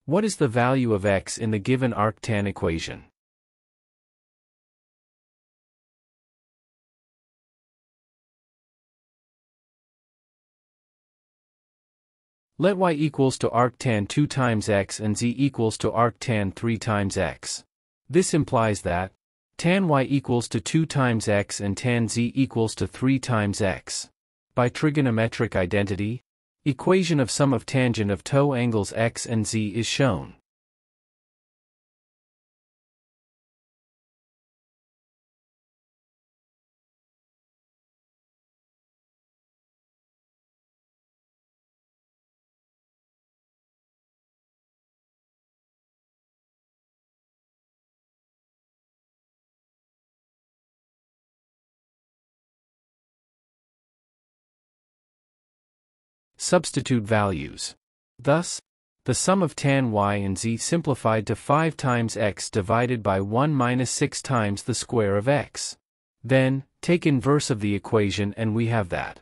What is the value of x in the given arctan equation? Let y equals to arctan 2 times x and z equals to arctan 3 times x. This implies that tan y equals to 2 times x and tan z equals to 3 times x. By trigonometric identity, equation of sum of tangent of two angles x and z is shown. Substitute values. Thus, the sum of tan y and z simplified to 5 times x divided by 1 minus 6 times the square of x. Then, take inverse of the equation and we have that.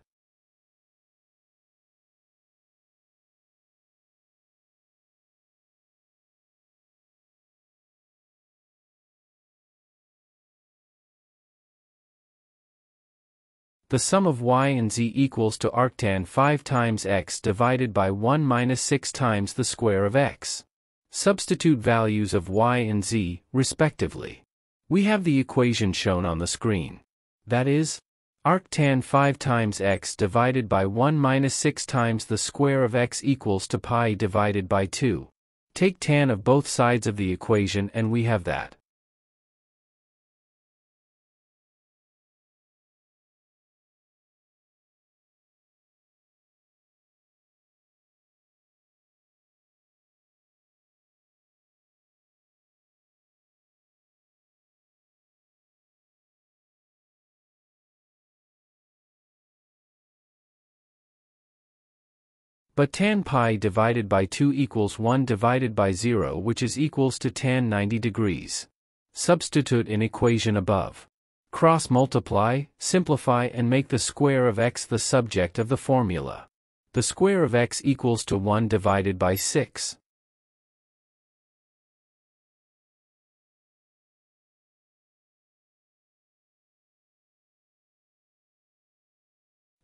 The sum of y and z equals to arctan 5 times x divided by 1 minus 6 times the square of x. Substitute values of y and z, respectively. We have the equation shown on the screen. That is, arctan 5 times x divided by 1 minus 6 times the square of x equals to pi divided by 2. Take tan of both sides of the equation and we have that. But tan pi divided by 2 equals 1 divided by 0, which is equals to tan 90 degrees. Substitute in equation above. Cross multiply, simplify and make the square of x the subject of the formula. The square of x equals to 1 divided by 6.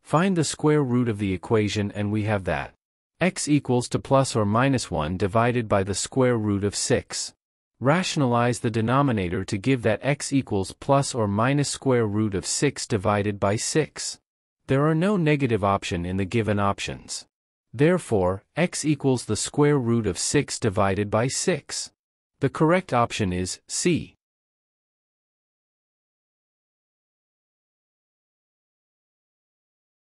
Find the square root of the equation and we have that. X equals to plus or minus 1 divided by the square root of 6. Rationalize the denominator to give that x equals plus or minus square root of 6 divided by 6. There are no negative option in the given options. Therefore, x equals the square root of 6 divided by 6. The correct option is C.